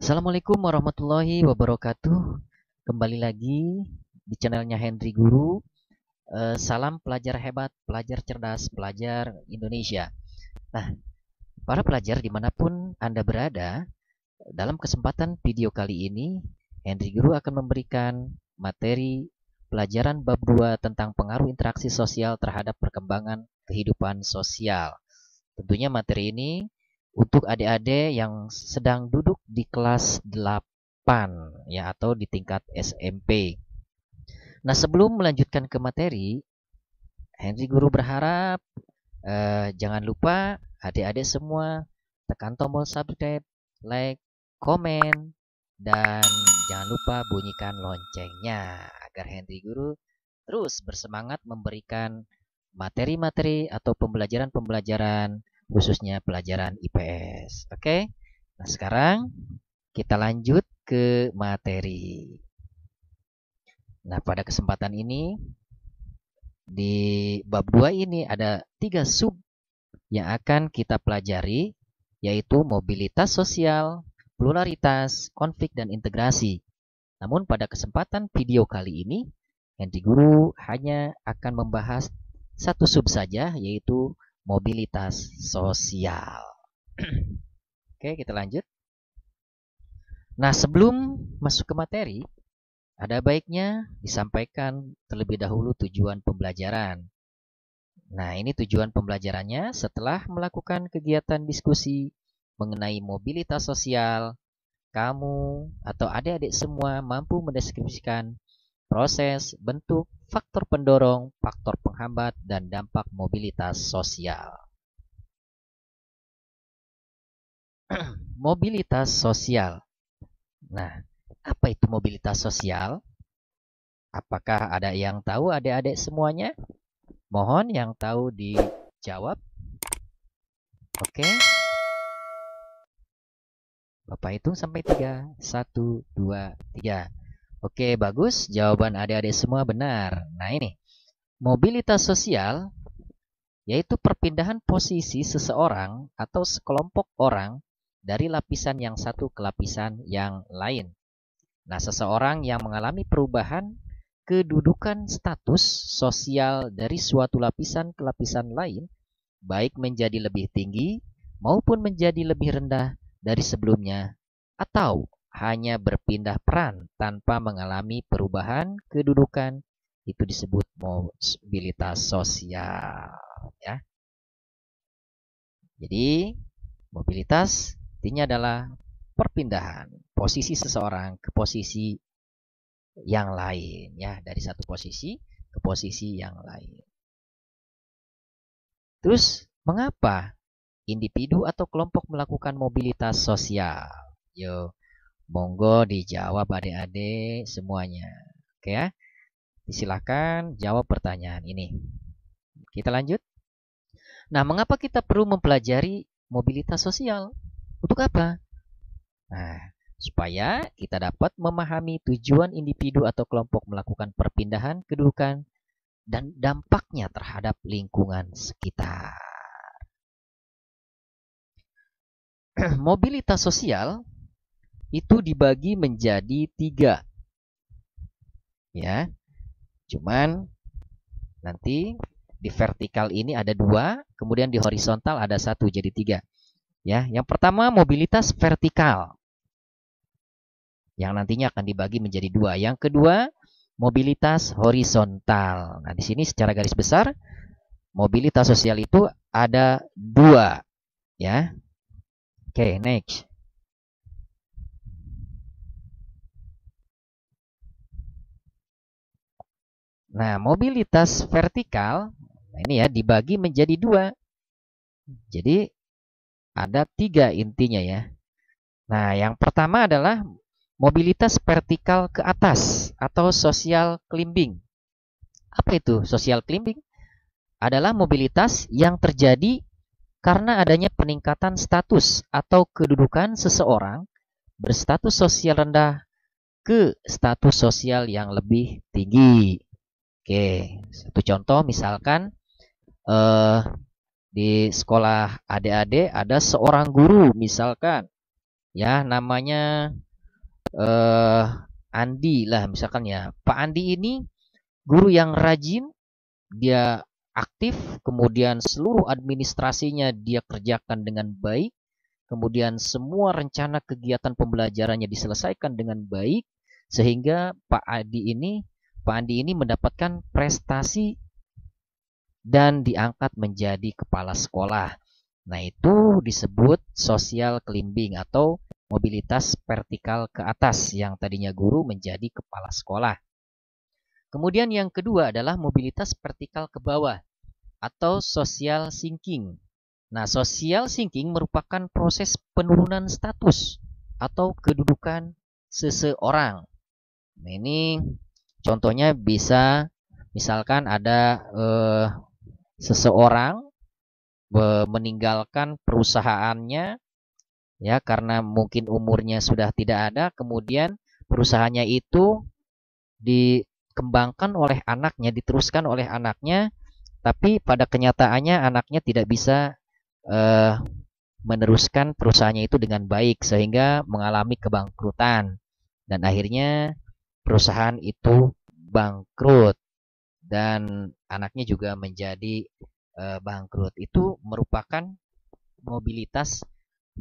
Assalamualaikum warahmatullahi wabarakatuh. Kembali lagi di channelnya Henry Guru. Salam pelajar hebat, pelajar cerdas, pelajar Indonesia. Nah, para pelajar dimanapun Anda berada, dalam kesempatan video kali ini, Henry Guru akan memberikan materi pelajaran bab 2 tentang pengaruh interaksi sosial terhadap perkembangan kehidupan sosial. Tentunya materi ini untuk adik-adik yang sedang duduk di kelas 8 ya atau di tingkat SMP. Nah, sebelum melanjutkan ke materi, Henry Guru berharap jangan lupa adik-adik semua tekan tombol subscribe, like, komen, dan jangan lupa bunyikan loncengnya agar Henry Guru terus bersemangat memberikan materi-materi atau pembelajaran-pembelajaran khususnya pelajaran IPS. Oke. Nah, sekarang kita lanjut ke materi. Nah, pada kesempatan ini di bab 2 ini ada 3 sub yang akan kita pelajari, yaitu mobilitas sosial, pluralitas, konflik, dan integrasi. Namun pada kesempatan video kali ini, Henry Guru hanya akan membahas satu sub saja, yaitu mobilitas sosial. Oke, kita lanjut. Nah, sebelum masuk ke materi, ada baiknya disampaikan terlebih dahulu tujuan pembelajaran. Nah, ini tujuan pembelajarannya setelah melakukan kegiatan diskusi mengenai mobilitas sosial, kamu atau adik-adik semua mampu mendeskripsikan proses, bentuk, faktor pendorong, faktor penghambat, dan dampak mobilitas sosial. Mobilitas sosial. Nah, apa itu mobilitas sosial? Apakah ada yang tahu adik-adik semuanya? Mohon yang tahu dijawab. Oke. Bapak hitung sampai 3. 1, 2, 3. Oke, bagus. Jawaban adik-adik semua benar. Nah, ini. Mobilitas sosial yaitu perpindahan posisi seseorang atau sekelompok orang dari lapisan yang satu ke lapisan yang lain. Nah, seseorang yang mengalami perubahan kedudukan status sosial dari suatu lapisan ke lapisan lain, baik menjadi lebih tinggi maupun menjadi lebih rendah dari sebelumnya, atau hanya berpindah peran tanpa mengalami perubahan kedudukan, itu disebut mobilitas sosial. Ya. Jadi, mobilitas artinya adalah perpindahan posisi seseorang ke posisi yang lain, ya, dari satu posisi ke posisi yang lain. Terus, mengapa individu atau kelompok melakukan mobilitas sosial? Yo, monggo dijawab adik-adik semuanya. Oke ya. Silakan jawab pertanyaan ini. Kita lanjut. Nah, mengapa kita perlu mempelajari mobilitas sosial? Untuk apa? Nah, supaya kita dapat memahami tujuan individu atau kelompok melakukan perpindahan kedudukan dan dampaknya terhadap lingkungan sekitar. Mobilitas sosial itu dibagi menjadi 3. Ya, cuman nanti di vertikal ini ada 2, kemudian di horizontal ada 1, jadi 3. Ya, yang pertama mobilitas vertikal, yang nantinya akan dibagi menjadi 2. Yang kedua mobilitas horizontal. Nah, di sini secara garis besar mobilitas sosial itu ada 2. Ya, oke, next. Nah, mobilitas vertikal, nah ini ya, dibagi menjadi 2. Jadi ada 3 intinya ya. Nah, yang pertama adalah mobilitas vertikal ke atas atau social climbing. Apa itu social climbing? Adalah mobilitas yang terjadi karena adanya peningkatan status atau kedudukan seseorang berstatus sosial rendah ke status sosial yang lebih tinggi. Oke, satu contoh misalkan di sekolah adik-adik ada seorang guru misalkan. ya namanya Andi lah misalkan ya. Pak Andi ini guru yang rajin, dia aktif, kemudian seluruh administrasinya dia kerjakan dengan baik, kemudian semua rencana kegiatan pembelajarannya diselesaikan dengan baik, sehingga Pak Andi ini mendapatkan prestasi dan diangkat menjadi kepala sekolah. Nah, itu disebut social climbing atau mobilitas vertikal ke atas yang tadinya guru menjadi kepala sekolah. Kemudian yang kedua adalah mobilitas vertikal ke bawah atau social sinking. Nah, social sinking merupakan proses penurunan status atau kedudukan seseorang. Nah, ini contohnya bisa misalkan ada seseorang meninggalkan perusahaannya ya karena mungkin umurnya sudah tidak ada, kemudian perusahaannya itu dikembangkan oleh anaknya, diteruskan oleh anaknya, tapi pada kenyataannya anaknya tidak bisa meneruskan perusahaannya itu dengan baik sehingga mengalami kebangkrutan dan akhirnya perusahaan itu bangkrut dan anaknya juga menjadi bangkrut. Itu merupakan mobilitas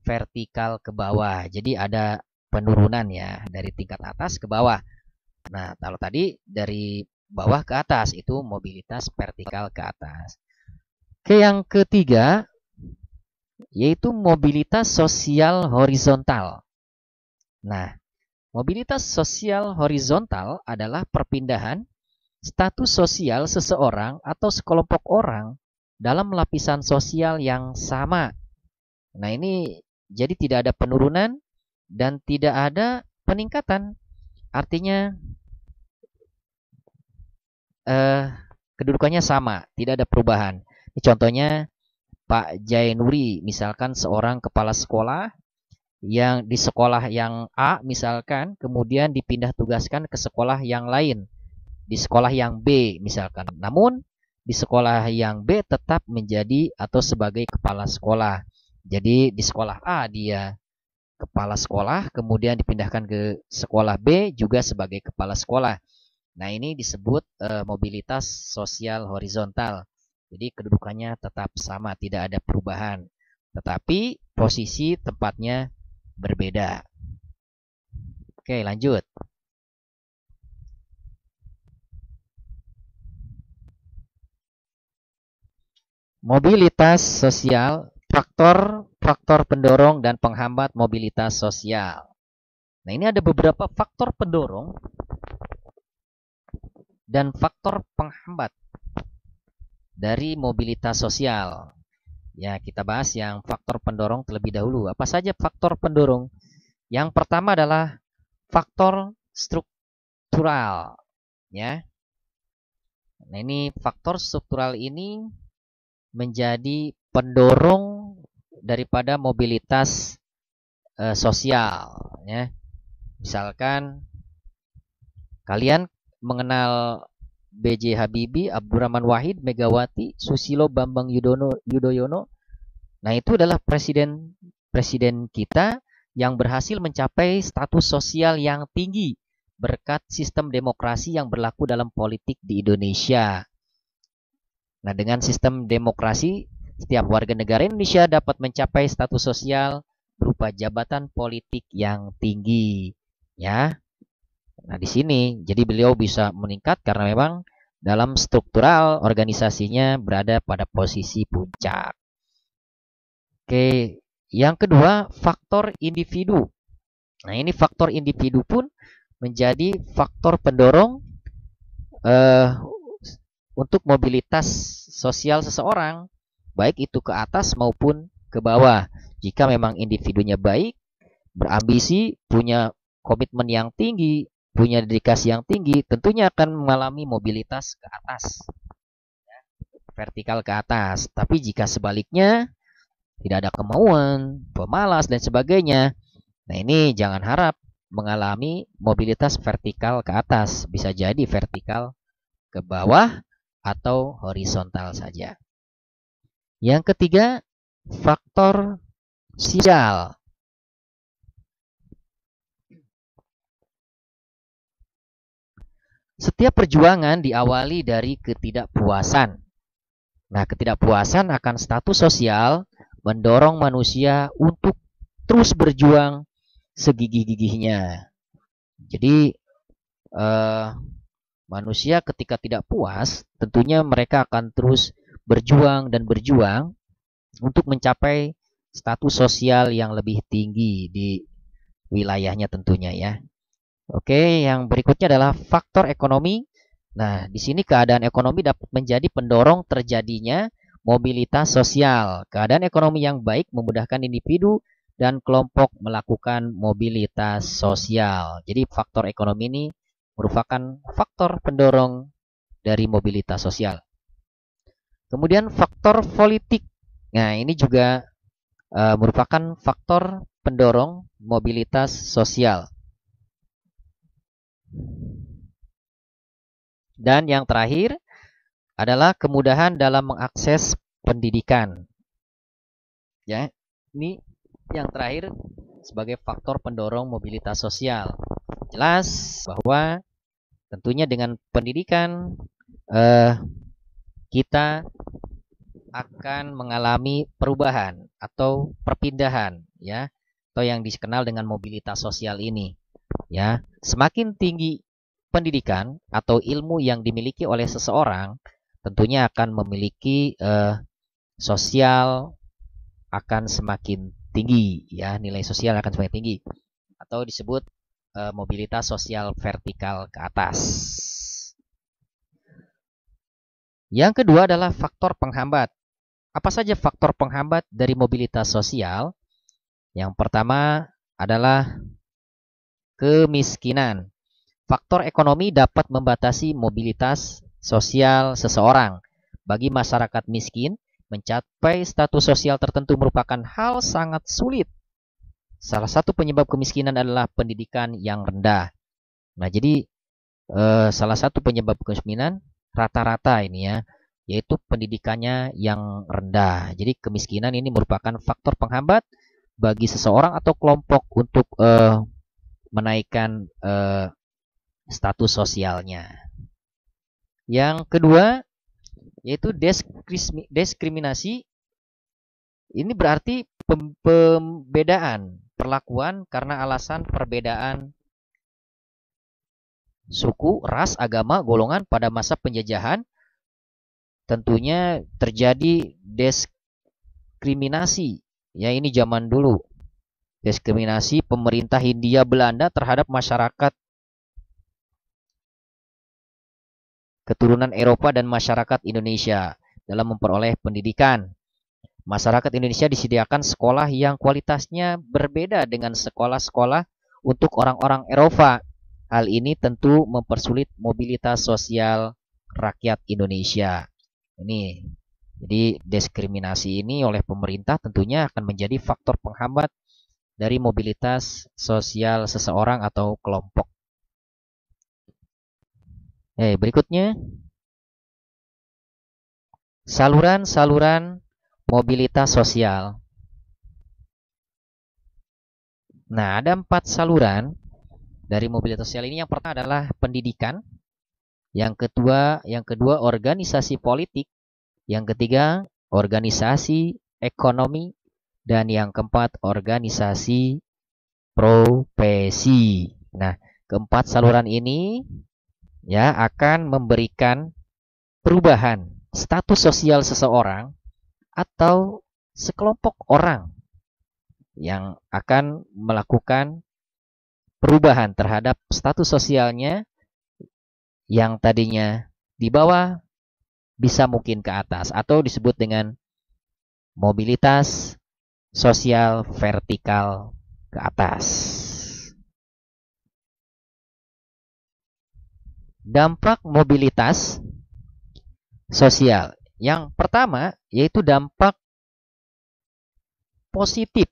vertikal ke bawah. Jadi ada penurunan ya dari tingkat atas ke bawah. Nah, kalau tadi dari bawah ke atas itu mobilitas vertikal ke atas. Oke, yang ketiga yaitu mobilitas sosial horizontal. Nah, mobilitas sosial horizontal adalah perpindahan status sosial seseorang atau sekelompok orang dalam lapisan sosial yang sama. Nah, ini jadi tidak ada penurunan dan tidak ada peningkatan. Artinya kedudukannya sama, tidak ada perubahan. Ini contohnya Pak Jainuri, misalkan seorang kepala sekolah yang di sekolah yang A misalkan, kemudian dipindah tugaskan ke sekolah yang lain, di sekolah yang B misalkan. Namun di sekolah yang B tetap menjadi atau sebagai kepala sekolah. Jadi di sekolah A dia kepala sekolah, kemudian dipindahkan ke sekolah B juga sebagai kepala sekolah. Nah, ini disebut mobilitas sosial horizontal. Jadi kedudukannya tetap sama, tidak ada perubahan. Tetapi posisi tempatnya berbeda. Oke, lanjut. Mobilitas sosial, faktor pendorong dan penghambat mobilitas sosial. Nah, ini ada beberapa faktor pendorong dan faktor penghambat dari mobilitas sosial. Ya, kita bahas yang faktor pendorong terlebih dahulu. Apa saja faktor pendorong? Yang pertama adalah faktor struktural, ya. Nah, ini faktor struktural ini menjadi pendorong daripada mobilitas sosial, ya. Misalkan kalian mengenal B.J. Habibie, Abdurrahman Wahid, Megawati, Susilo Bambang Yudhoyono. Nah, itu adalah presiden kita yang berhasil mencapai status sosial yang tinggi berkat sistem demokrasi yang berlaku dalam politik di Indonesia. Nah, dengan sistem demokrasi, setiap warga negara Indonesia dapat mencapai status sosial berupa jabatan politik yang tinggi, ya. Nah, di sini jadi beliau bisa meningkat karena memang dalam struktural organisasinya berada pada posisi puncak. Oke, yang kedua, faktor individu. Nah, ini faktor individu pun menjadi faktor pendorong untuk mobilitas sosial seseorang, baik itu ke atas maupun ke bawah. Jika memang individunya baik, berambisi, punya komitmen yang tinggi, punya dedikasi yang tinggi, tentunya akan mengalami mobilitas ke atas, vertikal ke atas. Tapi jika sebaliknya, tidak ada kemauan, pemalas, dan sebagainya, nah ini jangan harap mengalami mobilitas vertikal ke atas. Bisa jadi vertikal ke bawah atau horizontal saja. Yang ketiga, faktor sosial. Setiap perjuangan diawali dari ketidakpuasan. Nah, ketidakpuasan akan status sosial mendorong manusia untuk terus berjuang segigih-gigihnya. Jadi, manusia ketika tidak puas, tentunya mereka akan terus berjuang dan berjuang untuk mencapai status sosial yang lebih tinggi di wilayahnya tentunya ya. Oke, yang berikutnya adalah faktor ekonomi. Nah, di sini keadaan ekonomi dapat menjadi pendorong terjadinya mobilitas sosial. Keadaan ekonomi yang baik memudahkan individu dan kelompok melakukan mobilitas sosial. Jadi faktor ekonomi ini merupakan faktor pendorong dari mobilitas sosial. Kemudian faktor politik. Nah, ini juga merupakan faktor pendorong mobilitas sosial. Dan yang terakhir adalah kemudahan dalam mengakses pendidikan. Ya, ini yang terakhir sebagai faktor pendorong mobilitas sosial. Jelas bahwa tentunya dengan pendidikan kita akan mengalami perubahan atau perpindahan ya, atau yang dikenal dengan mobilitas sosial ini. Ya, semakin tinggi pendidikan atau ilmu yang dimiliki oleh seseorang, tentunya akan memiliki sosial akan semakin tinggi ya, nilai sosial akan semakin tinggi atau disebut mobilitas sosial vertikal ke atas. Yang kedua adalah faktor penghambat. Apa saja faktor penghambat dari mobilitas sosial? Yang pertama adalah kemiskinan. Faktor ekonomi dapat membatasi mobilitas sosial seseorang. Bagi masyarakat miskin, mencapai status sosial tertentu merupakan hal sangat sulit. Salah satu penyebab kemiskinan adalah pendidikan yang rendah. Nah, jadi salah satu penyebab kemiskinan rata-rata ini ya, yaitu pendidikannya yang rendah. Jadi kemiskinan ini merupakan faktor penghambat bagi seseorang atau kelompok untuk menaikkan status sosialnya. Yang kedua yaitu diskriminasi. Ini berarti pembedaan perlakuan karena alasan perbedaan suku, ras, agama, golongan pada masa penjajahan. Tentunya terjadi diskriminasi. Ya, ini zaman dulu. Diskriminasi pemerintah Hindia Belanda terhadap masyarakat keturunan Eropa dan masyarakat Indonesia dalam memperoleh pendidikan. Masyarakat Indonesia disediakan sekolah yang kualitasnya berbeda dengan sekolah-sekolah untuk orang-orang Eropa. Hal ini tentu mempersulit mobilitas sosial rakyat Indonesia. Ini, jadi diskriminasi ini oleh pemerintah tentunya akan menjadi faktor penghambat dari mobilitas sosial seseorang atau kelompok. Berikutnya, saluran-saluran mobilitas sosial. Nah, ada 4 saluran dari mobilitas sosial ini. Yang pertama adalah pendidikan, yang kedua organisasi politik, yang ketiga organisasi ekonomi, dan yang keempat organisasi profesi. Nah, keempat saluran ini ya akan memberikan perubahan status sosial seseorang atau sekelompok orang yang akan melakukan perubahan terhadap status sosialnya yang tadinya di bawah bisa mungkin ke atas atau disebut dengan mobilitas sosial vertikal ke atas. Dampak mobilitas sosial. Yang pertama yaitu dampak positif.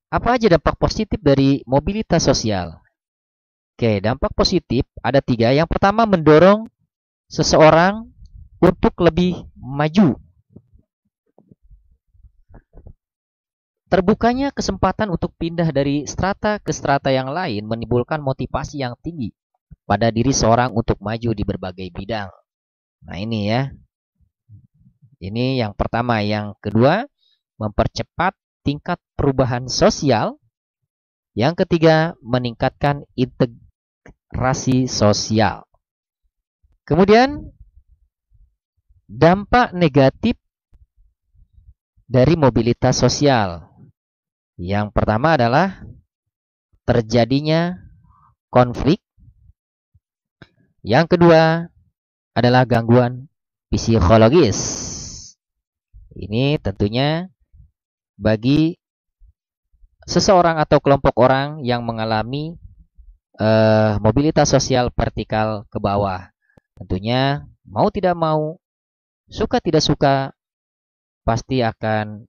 Apa aja dampak positif dari mobilitas sosial? Oke, dampak positif ada 3. Yang pertama mendorong seseorang untuk lebih maju. Terbukanya kesempatan untuk pindah dari strata ke strata yang lain menimbulkan motivasi yang tinggi. pada diri seorang untuk maju di berbagai bidang. Nah, ini ya. Ini yang pertama. Yang kedua, mempercepat tingkat perubahan sosial. Yang ketiga, meningkatkan integrasi sosial. Kemudian, dampak negatif dari mobilitas sosial. Yang pertama adalah terjadinya konflik. Yang kedua adalah gangguan psikologis. Ini tentunya bagi seseorang atau kelompok orang yang mengalami mobilitas sosial vertikal ke bawah. Tentunya mau tidak mau, suka tidak suka, pasti akan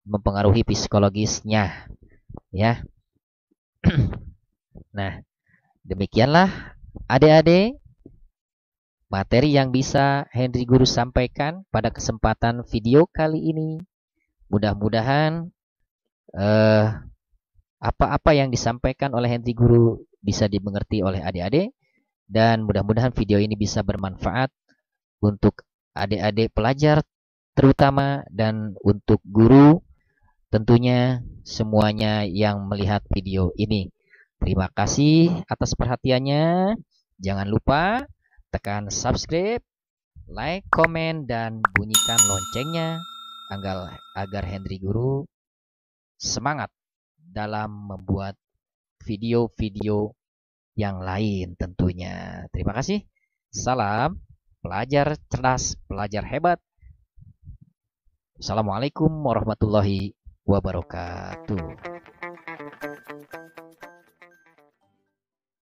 mempengaruhi psikologisnya, ya. Nah, demikianlah adik-adik materi yang bisa Henry Guru sampaikan pada kesempatan video kali ini. Mudah-mudahan apa-apa yang disampaikan oleh Henry Guru bisa dimengerti oleh adik-adik, dan mudah-mudahan video ini bisa bermanfaat untuk adik-adik pelajar terutama, dan untuk guru tentunya semuanya yang melihat video ini. Terima kasih atas perhatiannya. Jangan lupa tekan subscribe, like, komen, dan bunyikan loncengnya agar Henry Guru semangat dalam membuat video-video yang lain tentunya. Terima kasih. Salam pelajar cerdas, pelajar hebat. Assalamualaikum warahmatullahi wabarakatuh.